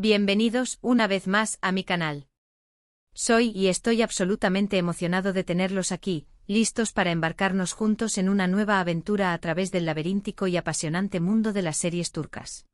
Bienvenidos una vez más a mi canal. Soy y estoy absolutamente emocionado de tenerlos aquí, listos para embarcarnos juntos en una nueva aventura a través del laberíntico y apasionante mundo de las series turcas.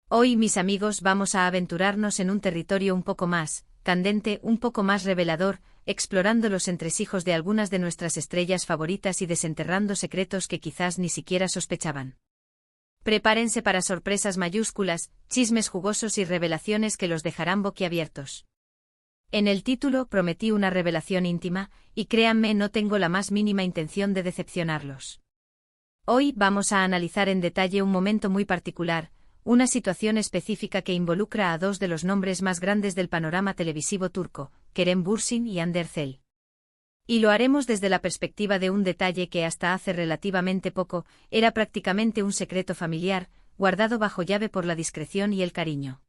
Hoy, mis amigos, vamos a aventurarnos en un territorio un poco más candente, un poco más revelador, explorando los entresijos de algunas de nuestras estrellas favoritas y desenterrando secretos que quizás ni siquiera sospechaban. Prepárense para sorpresas mayúsculas, chismes jugosos y revelaciones que los dejarán boquiabiertos. En el título prometí una revelación íntima, y créanme, no tengo la más mínima intención de decepcionarlos. Hoy vamos a analizar en detalle un momento muy particular, una situación específica que involucra a dos de los nombres más grandes del panorama televisivo turco, Kerem Bürsin y Hande Erçel. Y lo haremos desde la perspectiva de un detalle que hasta hace relativamente poco era prácticamente un secreto familiar, guardado bajo llave por la discreción y el cariño.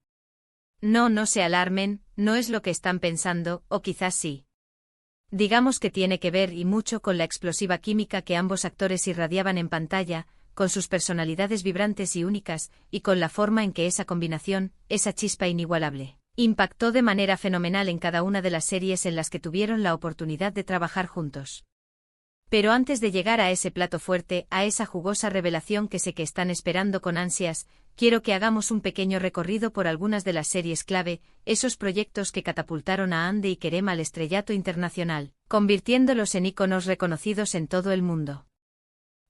No se alarmen, no es lo que están pensando, o quizás sí. Digamos que tiene que ver y mucho con la explosiva química que ambos actores irradiaban en pantalla, con sus personalidades vibrantes y únicas, y con la forma en que esa combinación, esa chispa inigualable, impactó de manera fenomenal en cada una de las series en las que tuvieron la oportunidad de trabajar juntos. Pero antes de llegar a ese plato fuerte, a esa jugosa revelación que sé que están esperando con ansias, quiero que hagamos un pequeño recorrido por algunas de las series clave, esos proyectos que catapultaron a Hande y Kerem al estrellato internacional, convirtiéndolos en íconos reconocidos en todo el mundo.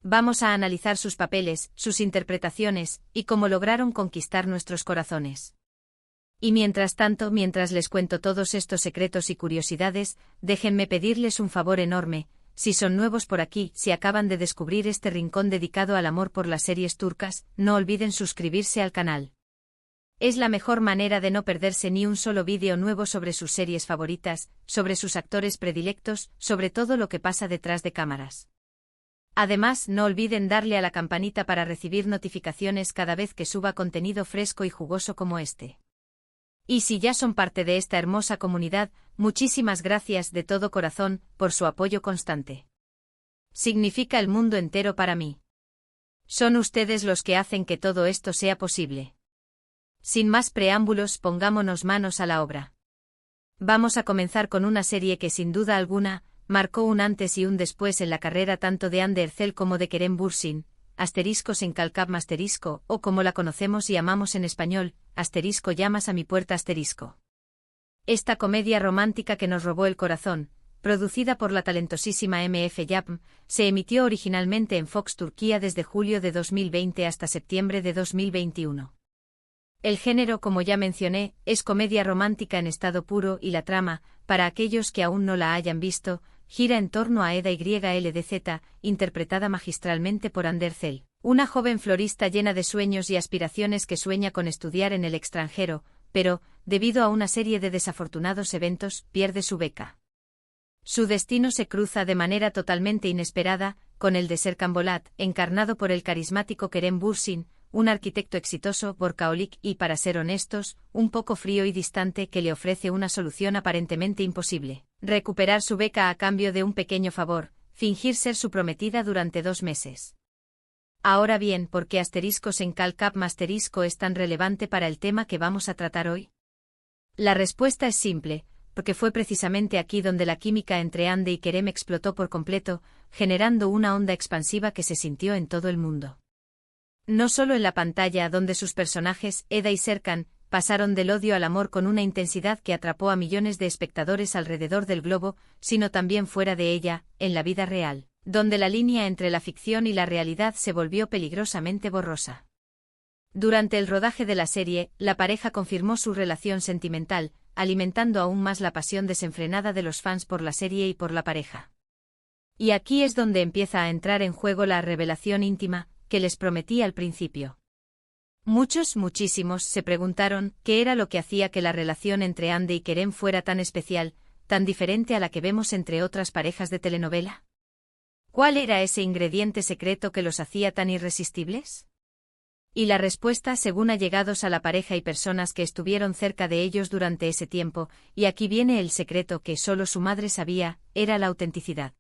Vamos a analizar sus papeles, sus interpretaciones, y cómo lograron conquistar nuestros corazones. Y mientras tanto, mientras les cuento todos estos secretos y curiosidades, déjenme pedirles un favor enorme. Si son nuevos por aquí, si acaban de descubrir este rincón dedicado al amor por las series turcas, no olviden suscribirse al canal. Es la mejor manera de no perderse ni un solo vídeo nuevo sobre sus series favoritas, sobre sus actores predilectos, sobre todo lo que pasa detrás de cámaras. Además, no olviden darle a la campanita para recibir notificaciones cada vez que suba contenido fresco y jugoso como este. Y si ya son parte de esta hermosa comunidad, muchísimas gracias de todo corazón por su apoyo constante. Significa el mundo entero para mí. Son ustedes los que hacen que todo esto sea posible. Sin más preámbulos, pongámonos manos a la obra. Vamos a comenzar con una serie que sin duda alguna marcó un antes y un después en la carrera tanto de Hande Erçel como de Kerem Bürsin, *sin calcap *, o como la conocemos y amamos en español, * llamas a mi puerta *. Esta comedia romántica que nos robó el corazón, producida por la talentosísima MF Yapım, se emitió originalmente en Fox Turquía desde julio de 2020 hasta septiembre de 2021. El género, como ya mencioné, es comedia romántica en estado puro y la trama, para aquellos que aún no la hayan visto, gira en torno a Eda YLDZ, interpretada magistralmente por Hande Erçel, una joven florista llena de sueños y aspiraciones que sueña con estudiar en el extranjero, pero, debido a una serie de desafortunados eventos, pierde su beca. Su destino se cruza de manera totalmente inesperada con el de Serkan Bolat, encarnado por el carismático Kerem Bürsin, un arquitecto exitoso, workaholic y, para ser honestos, un poco frío y distante que le ofrece una solución aparentemente imposible: recuperar su beca a cambio de un pequeño favor, fingir ser su prometida durante 2 meses. Ahora bien, ¿por qué *en calcap * es tan relevante para el tema que vamos a tratar hoy? La respuesta es simple, porque fue precisamente aquí donde la química entre Hande y Kerem explotó por completo, generando una onda expansiva que se sintió en todo el mundo. No solo en la pantalla, donde sus personajes, Eda y Serkan, pasaron del odio al amor con una intensidad que atrapó a millones de espectadores alrededor del globo, sino también fuera de ella, en la vida real, donde la línea entre la ficción y la realidad se volvió peligrosamente borrosa. Durante el rodaje de la serie, la pareja confirmó su relación sentimental, alimentando aún más la pasión desenfrenada de los fans por la serie y por la pareja. Y aquí es donde empieza a entrar en juego la revelación íntima que les prometí al principio. Muchísimos se preguntaron qué era lo que hacía que la relación entre Hande y Kerem fuera tan especial, tan diferente a la que vemos entre otras parejas de telenovela. ¿Cuál era ese ingrediente secreto que los hacía tan irresistibles? Y la respuesta, según allegados a la pareja y personas que estuvieron cerca de ellos durante ese tiempo, y aquí viene el secreto que solo su madre sabía, era la autenticidad.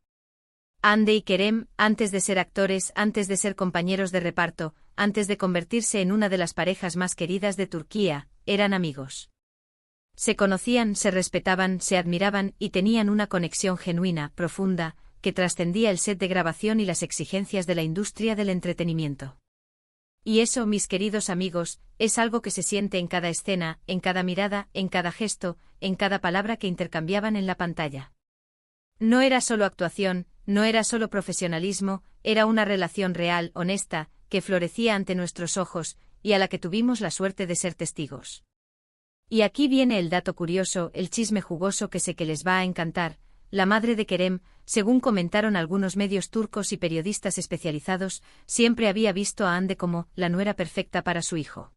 Hande y Kerem, antes de ser actores, antes de ser compañeros de reparto, antes de convertirse en una de las parejas más queridas de Turquía, eran amigos. Se conocían, se respetaban, se admiraban y tenían una conexión genuina, profunda, que trascendía el set de grabación y las exigencias de la industria del entretenimiento. Y eso, mis queridos amigos, es algo que se siente en cada escena, en cada mirada, en cada gesto, en cada palabra que intercambiaban en la pantalla. No era solo actuación, no era solo profesionalismo, era una relación real, honesta, que florecía ante nuestros ojos, y a la que tuvimos la suerte de ser testigos. Y aquí viene el dato curioso, el chisme jugoso que sé que les va a encantar. La madre de Kerem, según comentaron algunos medios turcos y periodistas especializados, siempre había visto a Hande como la nuera perfecta para su hijo.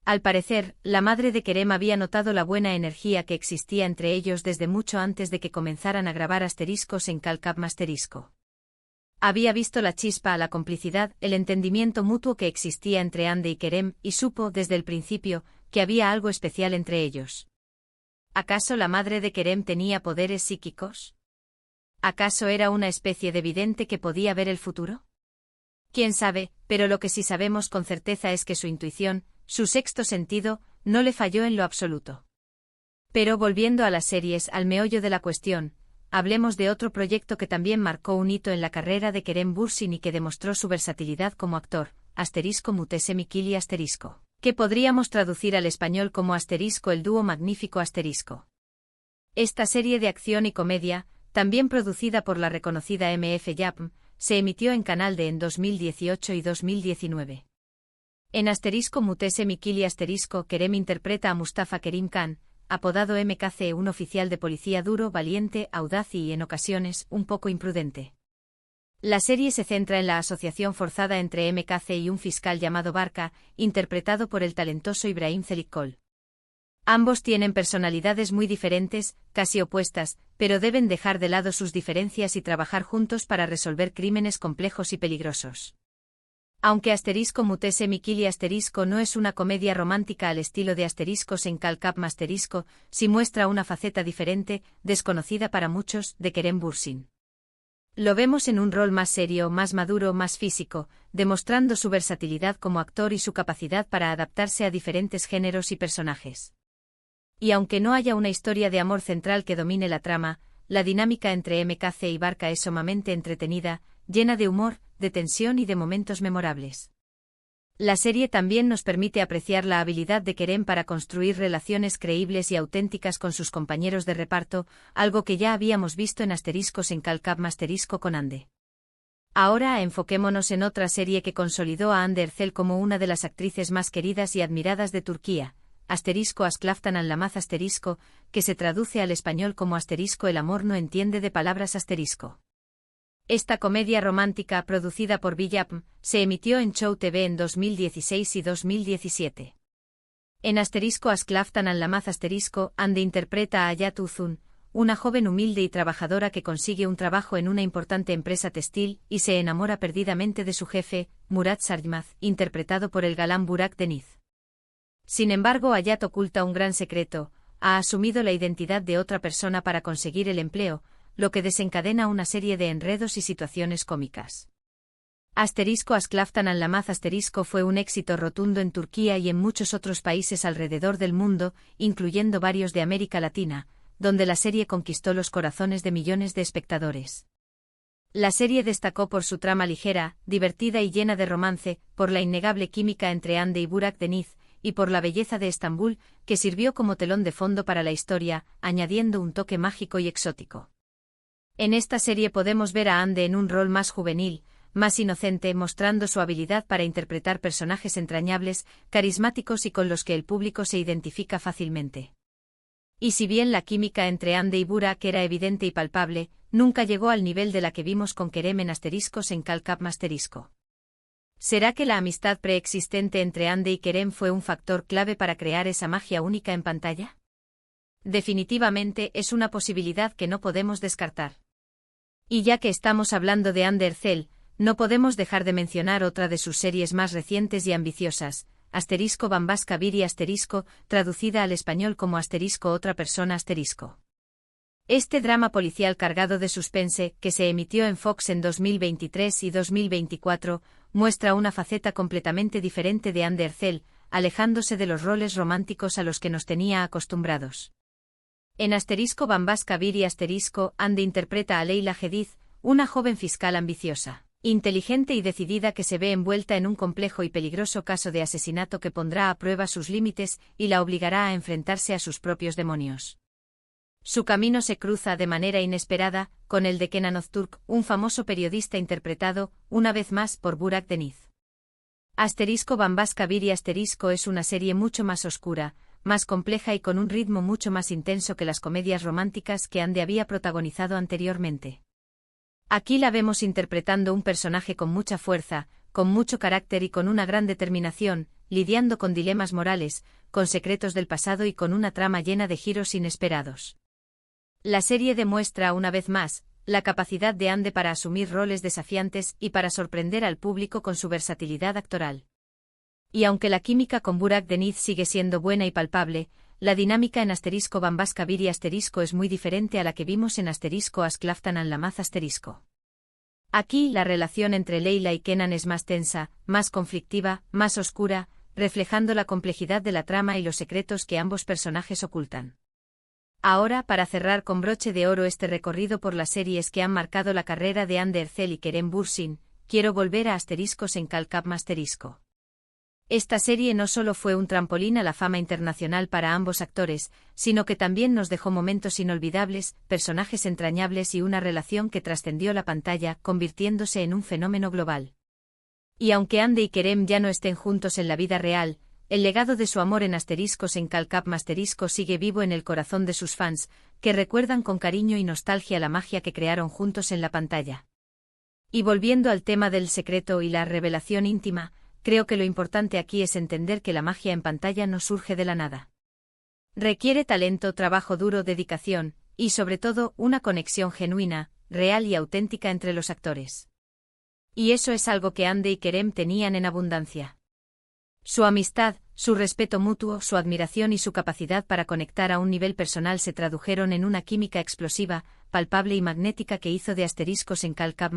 Al parecer, la madre de Kerem había notado la buena energía que existía entre ellos desde mucho antes de que comenzaran a grabar asteriscos en Calcap Asterisco. Había visto la chispa, la complicidad, el entendimiento mutuo que existía entre Hande y Kerem, y supo, desde el principio, que había algo especial entre ellos. ¿Acaso la madre de Kerem tenía poderes psíquicos? ¿Acaso era una especie de vidente que podía ver el futuro? Quién sabe, pero lo que sí sabemos con certeza es que su intuición, su sexto sentido, no le falló en lo absoluto. Pero volviendo a las series, al meollo de la cuestión, hablemos de otro proyecto que también marcó un hito en la carrera de Kerem Bürsin y que demostró su versatilidad como actor, Asterisco Mutese Mikili Asterisco, que podríamos traducir al español como Asterisco el dúo magnífico Asterisco. Esta serie de acción y comedia, también producida por la reconocida MF Yapm, se emitió en Canal D en 2018 y 2019. En Asterisco Mutese Mikili Asterisco Kerem interpreta a Mustafa Kerim Khan, apodado MKC, un oficial de policía duro, valiente, audaz y, en ocasiones, un poco imprudente. La serie se centra en la asociación forzada entre MKC y un fiscal llamado Barka, interpretado por el talentoso Ibrahim Çelikkol. Ambos tienen personalidades muy diferentes, casi opuestas, pero deben dejar de lado sus diferencias y trabajar juntos para resolver crímenes complejos y peligrosos. Aunque Asterisco Mutese Mikili Asterisco no es una comedia romántica al estilo de Asteriscos en Calcap Asterisco, sí muestra una faceta diferente, desconocida para muchos, de Kerem Bürsin. Lo vemos en un rol más serio, más maduro, más físico, demostrando su versatilidad como actor y su capacidad para adaptarse a diferentes géneros y personajes. Y aunque no haya una historia de amor central que domine la trama, la dinámica entre MKC y Barka es sumamente entretenida, llena de humor, de tensión y de momentos memorables. La serie también nos permite apreciar la habilidad de Kerem para construir relaciones creíbles y auténticas con sus compañeros de reparto, algo que ya habíamos visto en Asteriscos en Calcap Asterisco con Hande. Ahora enfoquémonos en otra serie que consolidó a Hande Erçel como una de las actrices más queridas y admiradas de Turquía, Asterisco Asklaftan Anlamaz Asterisco, que se traduce al español como Asterisco el amor no entiende de palabras Asterisco. Esta comedia romántica, producida por Yapm, se emitió en Show TV en 2016 y 2017. En Asterisco Asklaftan Anlamaz Asterisco, Hande interpreta a Hayat Uzun, una joven humilde y trabajadora que consigue un trabajo en una importante empresa textil y se enamora perdidamente de su jefe, Murat Sarjmaz, interpretado por el galán Burak Deniz. Sin embargo, Hayat oculta un gran secreto, ha asumido la identidad de otra persona para conseguir el empleo, lo que desencadena una serie de enredos y situaciones cómicas. Asterisco Asklaftan Anlamaz Asterisco fue un éxito rotundo en Turquía y en muchos otros países alrededor del mundo, incluyendo varios de América Latina, donde la serie conquistó los corazones de millones de espectadores. La serie destacó por su trama ligera, divertida y llena de romance, por la innegable química entre Hande y Burak Deniz, y por la belleza de Estambul, que sirvió como telón de fondo para la historia, añadiendo un toque mágico y exótico. En esta serie podemos ver a Hande en un rol más juvenil, más inocente, mostrando su habilidad para interpretar personajes entrañables, carismáticos y con los que el público se identifica fácilmente. Y si bien la química entre Hande y Burak era evidente y palpable, nunca llegó al nivel de la que vimos con Kerem en Asteriscos en Calcap Asterisco. ¿Será que la amistad preexistente entre Hande y Kerem fue un factor clave para crear esa magia única en pantalla? Definitivamente es una posibilidad que no podemos descartar. Y ya que estamos hablando de Hande Erçel, no podemos dejar de mencionar otra de sus series más recientes y ambiciosas, Asterisco Bambaşka Biri Asterisco, traducida al español como Asterisco otra persona Asterisco. Este drama policial cargado de suspense, que se emitió en Fox en 2023 y 2024, muestra una faceta completamente diferente de Hande Erçel, alejándose de los roles románticos a los que nos tenía acostumbrados. En Bambas Kabir y Ande interpreta a Leila Hadid, una joven fiscal ambiciosa, inteligente y decidida que se ve envuelta en un complejo y peligroso caso de asesinato que pondrá a prueba sus límites y la obligará a enfrentarse a sus propios demonios. Su camino se cruza de manera inesperada con el de Kenan Öztürk, un famoso periodista interpretado, una vez más, por Burak Deniz. Bambas Kabir y es una serie mucho más oscura, más compleja y con un ritmo mucho más intenso que las comedias románticas que Ande había protagonizado anteriormente. Aquí la vemos interpretando un personaje con mucha fuerza, con mucho carácter y con una gran determinación, lidiando con dilemas morales, con secretos del pasado y con una trama llena de giros inesperados. La serie demuestra una vez más la capacidad de Ande para asumir roles desafiantes y para sorprender al público con su versatilidad actoral. Y aunque la química con Burak Deniz sigue siendo buena y palpable, la dinámica en Bambas Kabir y es muy diferente a la que vimos en Asklaftan Anlamaz Aquí la relación entre Leila y Kenan es más tensa, más conflictiva, más oscura, reflejando la complejidad de la trama y los secretos que ambos personajes ocultan. Ahora, para cerrar con broche de oro este recorrido por las series que han marcado la carrera de Hande Erçel y Kerem Bürsin, quiero volver a en Kalkap. Esta serie no solo fue un trampolín a la fama internacional para ambos actores, sino que también nos dejó momentos inolvidables, personajes entrañables y una relación que trascendió la pantalla, convirtiéndose en un fenómeno global. Y aunque Hande y Kerem ya no estén juntos en la vida real, el legado de su amor en Kalkap sigue vivo en el corazón de sus fans, que recuerdan con cariño y nostalgia la magia que crearon juntos en la pantalla. Y volviendo al tema del secreto y la revelación íntima, creo que lo importante aquí es entender que la magia en pantalla no surge de la nada. Requiere talento, trabajo duro, dedicación, y sobre todo, una conexión genuina, real y auténtica entre los actores. Y eso es algo que Hande y Kerem tenían en abundancia. Su amistad, su respeto mutuo, su admiración y su capacidad para conectar a un nivel personal se tradujeron en una química explosiva, palpable y magnética que hizo de en Kalkap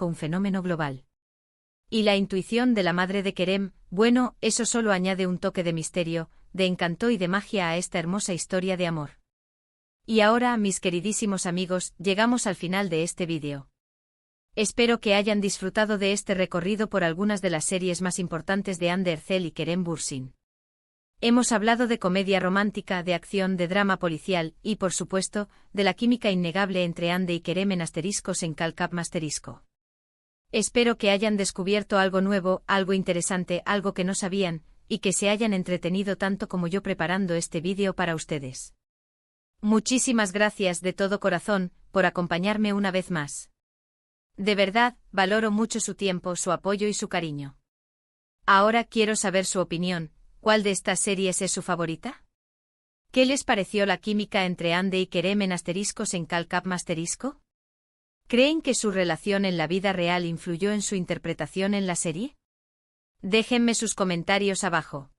un fenómeno global. Y la intuición de la madre de Kerem, bueno, eso solo añade un toque de misterio, de encanto y de magia a esta hermosa historia de amor. Y ahora, mis queridísimos amigos, llegamos al final de este vídeo. Espero que hayan disfrutado de este recorrido por algunas de las series más importantes de Hande Erçel y Kerem Bürsin. Hemos hablado de comedia romántica, de acción, de drama policial y, por supuesto, de la química innegable entre Hande y Kerem en Kalkap. Espero que hayan descubierto algo nuevo, algo interesante, algo que no sabían, y que se hayan entretenido tanto como yo preparando este vídeo para ustedes. Muchísimas gracias de todo corazón por acompañarme una vez más. De verdad, valoro mucho su tiempo, su apoyo y su cariño. Ahora quiero saber su opinión, ¿cuál de estas series es su favorita? ¿Qué les pareció la química entre Hande y Kerem en Kalkap? ¿Creen que su relación en la vida real influyó en su interpretación en la serie? Déjenme sus comentarios abajo.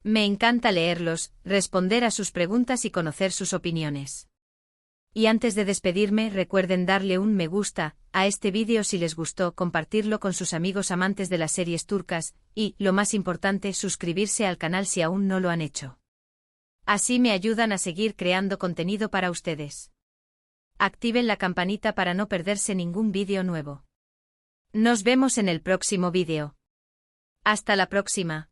Me encanta leerlos, responder a sus preguntas y conocer sus opiniones. Y antes de despedirme, recuerden darle un me gusta a este vídeo si les gustó, compartirlo con sus amigos amantes de las series turcas, y, lo más importante, suscribirse al canal si aún no lo han hecho. Así me ayudan a seguir creando contenido para ustedes. Activen la campanita para no perderse ningún vídeo nuevo. Nos vemos en el próximo vídeo. Hasta la próxima.